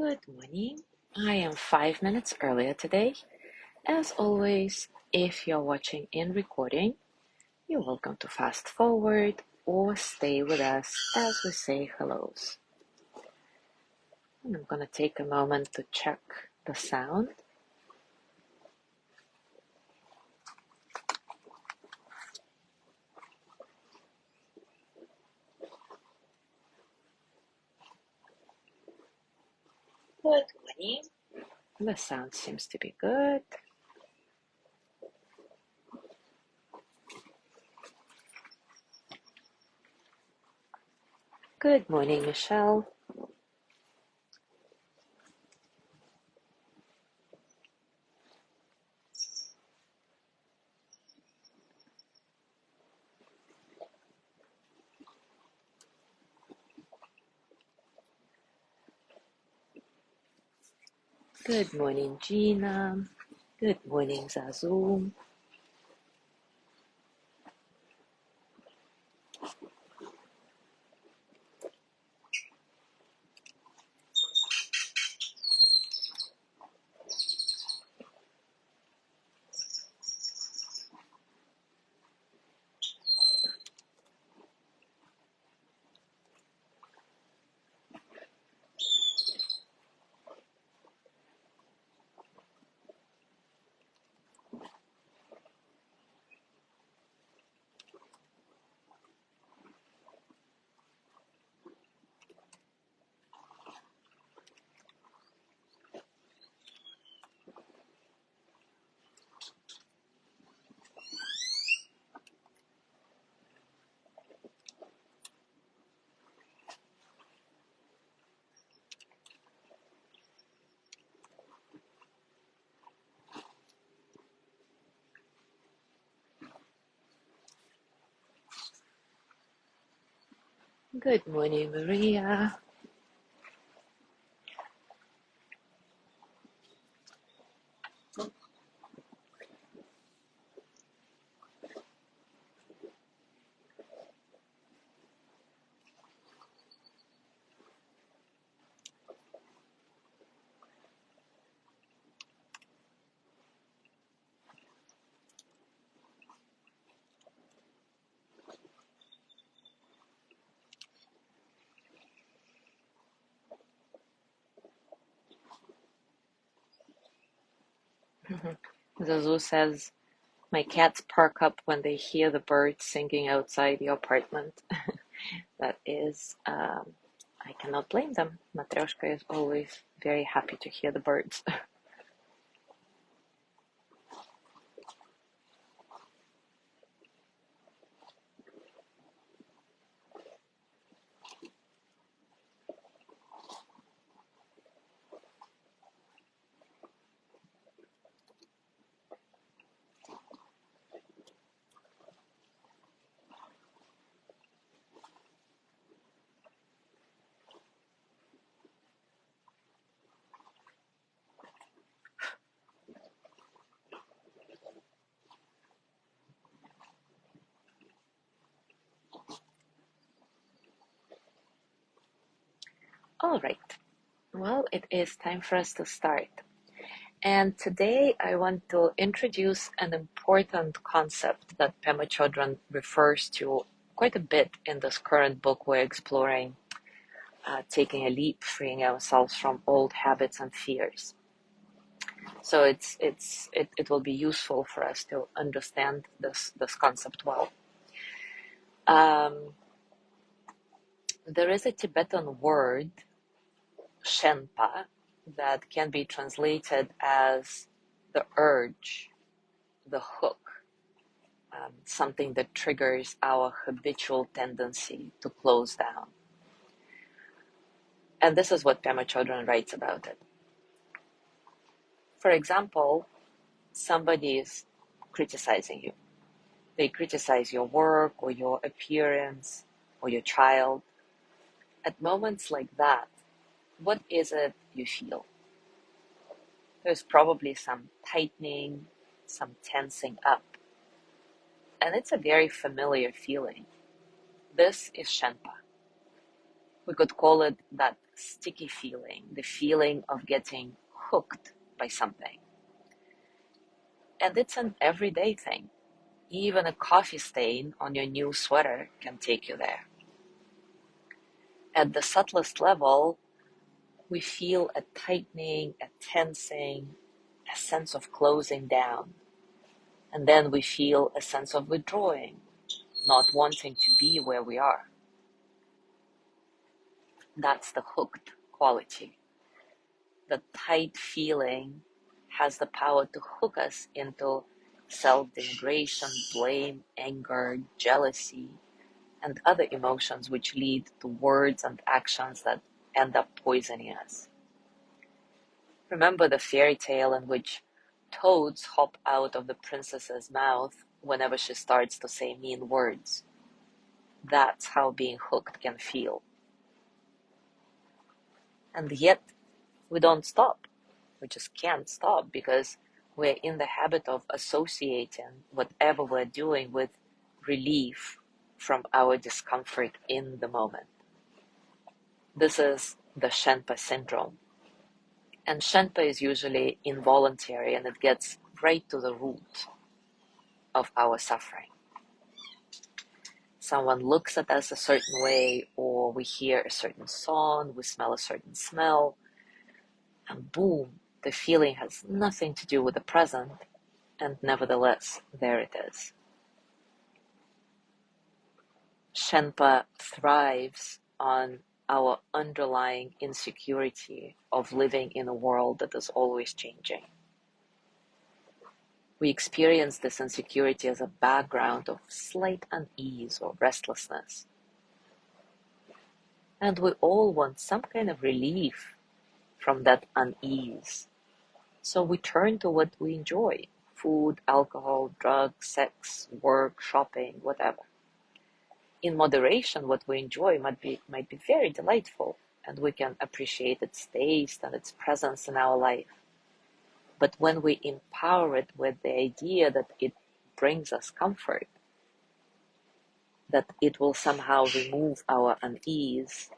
Good morning. I am 5 minutes earlier today. As always, if you're watching in recording, you're welcome to fast forward or stay with us as we say hellos. And I'm going to take a moment to check the sound. Good morning. The sound seems to be good. Good morning, Michelle. Good morning, Gina. Good morning, Zazoom. Good morning, Maria. Zazu says, my cats perk up when they hear the birds singing outside the apartment. That is, I cannot blame them. Matryoshka is always very happy to hear the birds. All right, well, it is time for us to start. And today I want to introduce an important concept that Pema Chodron refers to quite a bit in this current book we're exploring, taking a leap, freeing ourselves from old habits and fears. So it will be useful for us to understand this concept well. There is a Tibetan word, Shenpa, that can be translated as the urge, the hook, something that triggers our habitual tendency to close down. And this is what Pema Chodron writes about it. For example, somebody is criticizing you. They criticize your work or your appearance or your child. At moments like that, what is it you feel? There's probably some tightening, some tensing up. And it's a very familiar feeling. This is Shenpa. We could call it that sticky feeling, the feeling of getting hooked by something. And it's an everyday thing. Even a coffee stain on your new sweater can take you there. At the subtlest level, we feel a tightening, a tensing, a sense of closing down. And then we feel a sense of withdrawing, not wanting to be where we are. That's the hooked quality. The tight feeling has the power to hook us into self-denigration, blame, anger, jealousy, and other emotions which lead to words and actions that end up poisoning us. Remember the fairy tale in which toads hop out of the princess's mouth whenever she starts to say mean words? That's how being hooked can feel. And yet, we don't stop. We just can't stop because we're in the habit of associating whatever we're doing with relief from our discomfort in the moment. This is the Shenpa syndrome. And Shenpa is usually involuntary and it gets right to the root of our suffering. Someone looks at us a certain way, or we hear a certain song, we smell a certain smell, and boom, the feeling has nothing to do with the present, and nevertheless, there it is. Shenpa thrives on our underlying insecurity of living in a world that is always changing. We experience this insecurity as a background of slight unease or restlessness. And we all want some kind of relief from that unease. So we turn to what we enjoy: food, alcohol, drugs, sex, work, shopping, whatever. In moderation, what we enjoy might be very delightful, and we can appreciate its taste and its presence in our life. But when we empower it with the idea that it brings us comfort, that it will somehow remove our unease,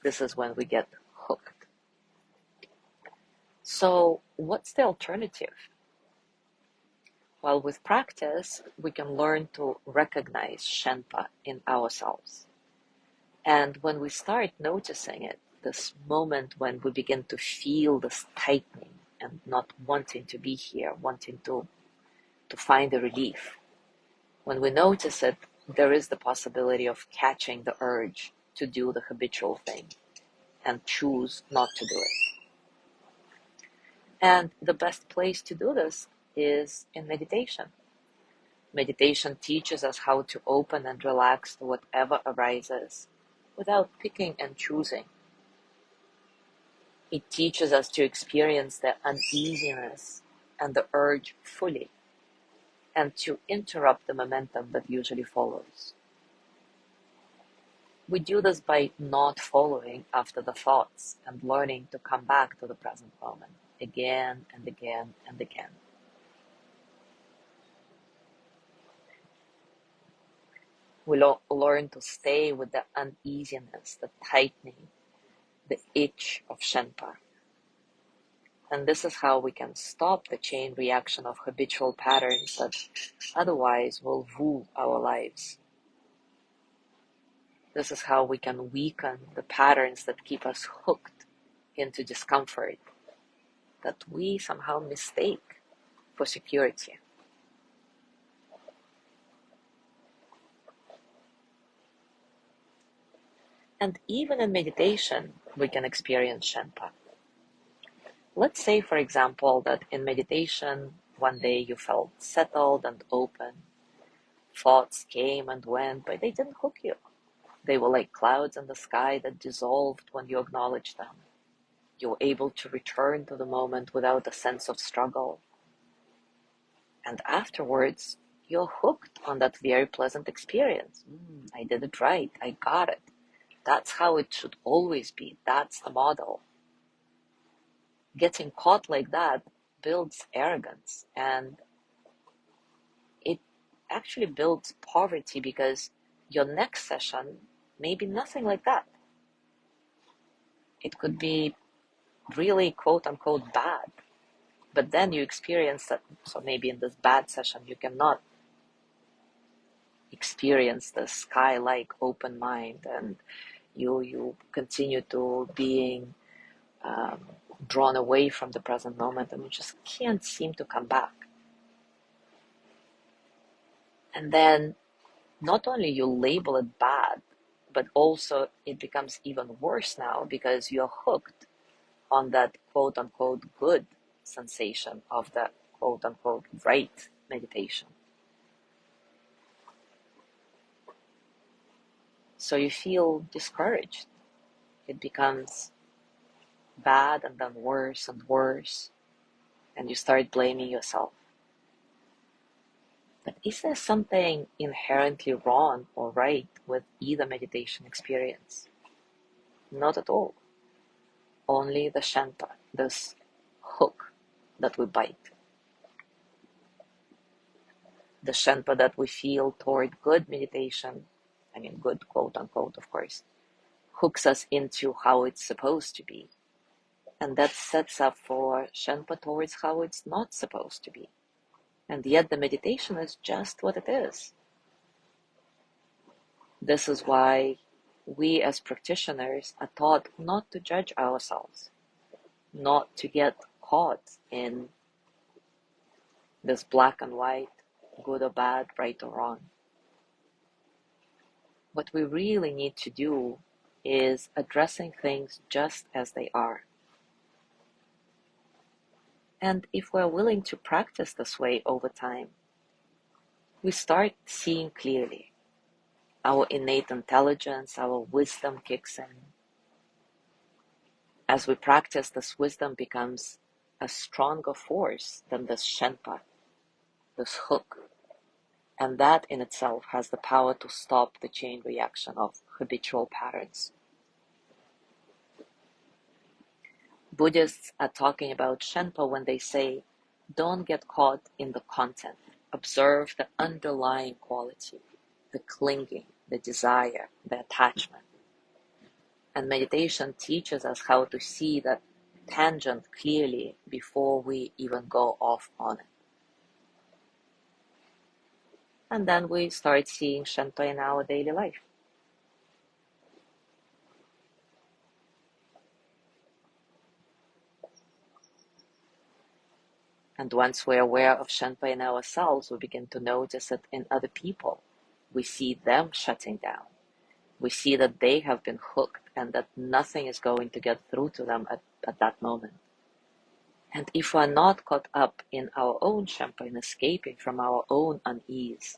this is when we get hooked. So what's the alternative? Well, with practice, we can learn to recognize Shenpa in ourselves. And when we start noticing it, this moment when we begin to feel this tightening and not wanting to be here, wanting to find a relief, when we notice it, there is the possibility of catching the urge to do the habitual thing and choose not to do it. And the best place to do this is in meditation. Meditation teaches us how to open and relax to whatever arises without picking and choosing. It teaches us to experience the uneasiness and the urge fully, and to interrupt the momentum that usually follows. We do this by not following after the thoughts and learning to come back to the present moment again and again and again. We learn to stay with the uneasiness, the tightening, the itch of Shenpa. And this is how we can stop the chain reaction of habitual patterns that otherwise will rule our lives. This is how we can weaken the patterns that keep us hooked into discomfort that we somehow mistake for security. And even in meditation, we can experience Shenpa. Let's say, for example, that in meditation, one day you felt settled and open. Thoughts came and went, but they didn't hook you. They were like clouds in the sky that dissolved when you acknowledged them. You were able to return to the moment without a sense of struggle. And afterwards, you're hooked on that very pleasant experience. I did it right. I got it. That's how it should always be. That's the model. Getting caught like that builds arrogance, and it actually builds poverty, because your next session may be nothing like that. It could be really quote unquote bad, but then you experience that. So maybe in this bad session, you cannot experience the sky-like open mind, and you continue to being um, drawn away from the present moment, and you just can't seem to come back. And then not only you label it bad, but also it becomes even worse now because you're hooked on that quote unquote good sensation of the quote unquote right meditation. So you feel discouraged. It becomes bad and then worse and worse, and you start blaming yourself. But is there something inherently wrong or right with either meditation experience? Not at all. Only the Shenpa, this hook that we bite. The Shenpa that we feel toward good meditation, I mean good quote unquote, of course, hooks us into how it's supposed to be. And that sets up for Shenpa towards how it's not supposed to be. And yet the meditation is just what it is. This is why we as practitioners are taught not to judge ourselves, not to get caught in this black and white, good or bad, right or wrong. What we really need to do is addressing things just as they are. And if we're willing to practice this way over time, we start seeing clearly. Our innate intelligence, our wisdom kicks in. As we practice, this wisdom becomes a stronger force than this Shenpa, this hook. And that in itself has the power to stop the chain reaction of habitual patterns. Buddhists are talking about Shenpa when they say, don't get caught in the content. Observe the underlying quality, the clinging, the desire, the attachment. And meditation teaches us how to see that tangent clearly before we even go off on it. And then we start seeing Shenpa in our daily life. And once we're aware of Shenpa in ourselves, we begin to notice it in other people. We see them shutting down. We see that they have been hooked and that nothing is going to get through to them at that moment. And if we're not caught up in our own Shenpa, in escaping from our own unease,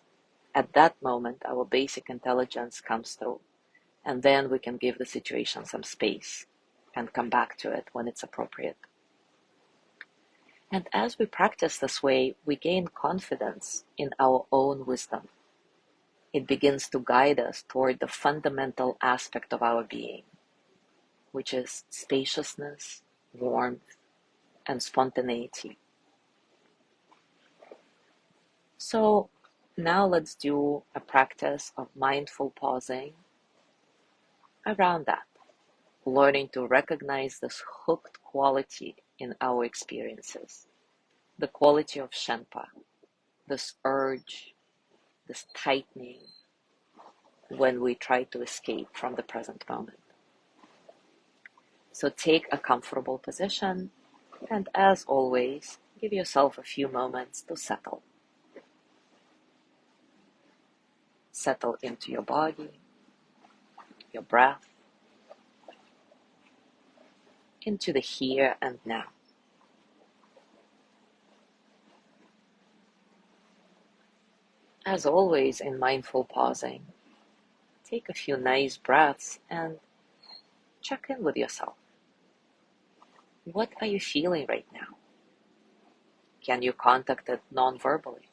at that moment our basic intelligence comes through. And then we can give the situation some space and come back to it when it's appropriate. And as we practice this way, we gain confidence in our own wisdom. It begins to guide us toward the fundamental aspect of our being, which is spaciousness, warmth, and spontaneity. So now let's do a practice of mindful pausing around that, learning to recognize this hooked quality in our experiences, the quality of Shenpa, this urge, this tightening when we try to escape from the present moment. So take a comfortable position, and as always, give yourself a few moments to settle. Settle into your body, your breath, into the here and now. As always in mindful pausing, take a few nice breaths and check in with yourself. What are you feeling right now? Can you contact it non-verbally?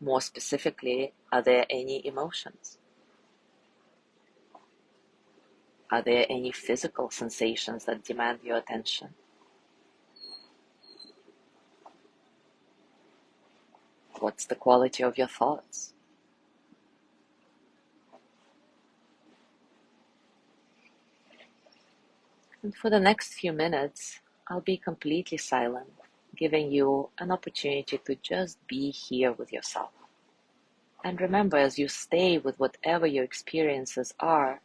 More specifically, are there any emotions? Are there any physical sensations that demand your attention? What's the quality of your thoughts? And for the next few minutes, I'll be completely silent, giving you an opportunity to just be here with yourself. And remember, as you stay with whatever your experiences are,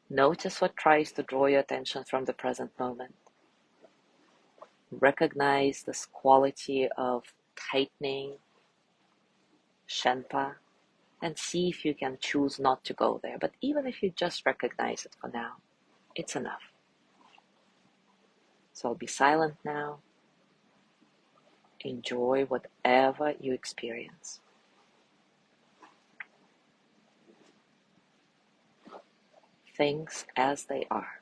notice what tries to draw your attention from the present moment. Recognize this quality of tightening, Shenpa, and see if you can choose not to go there. But even if you just recognize it for now, it's enough. So I'll be silent now. Enjoy whatever you experience. Things as they are.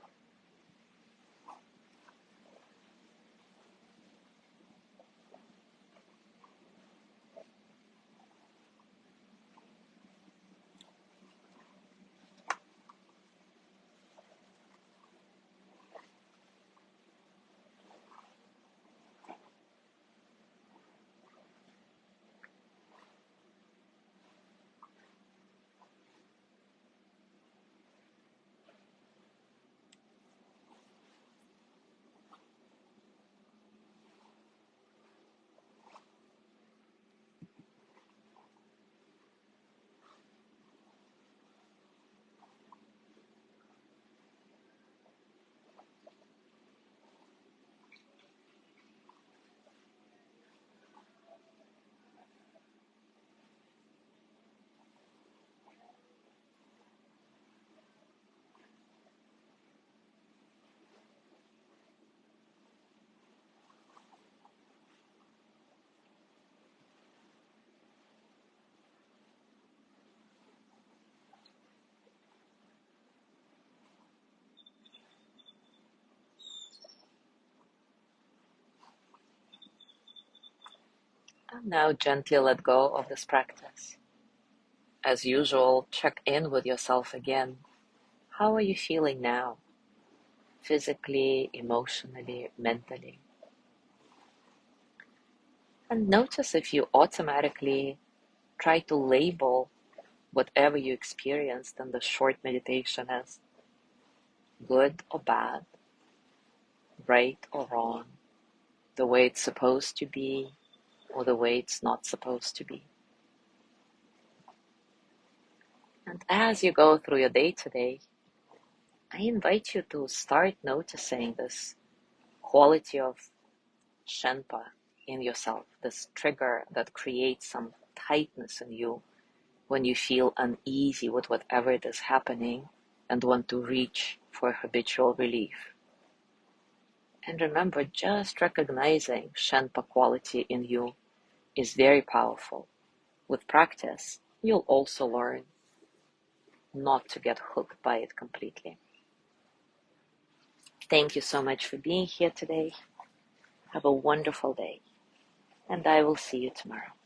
And now gently let go of this practice. As usual, check in with yourself again. How are you feeling now? Physically, emotionally, mentally? And notice if you automatically try to label whatever you experienced in the short meditation as good or bad, right or wrong, the way it's supposed to be or the way it's not supposed to be. And as you go through your day today, I invite you to start noticing this quality of Shenpa in yourself, this trigger that creates some tightness in you when you feel uneasy with whatever it is happening and want to reach for habitual relief. And remember, just recognizing Shenpa quality in you is very powerful. With practice, you'll also learn not to get hooked by it completely. Thank you so much for being here today. Have a wonderful day, and I will see you tomorrow.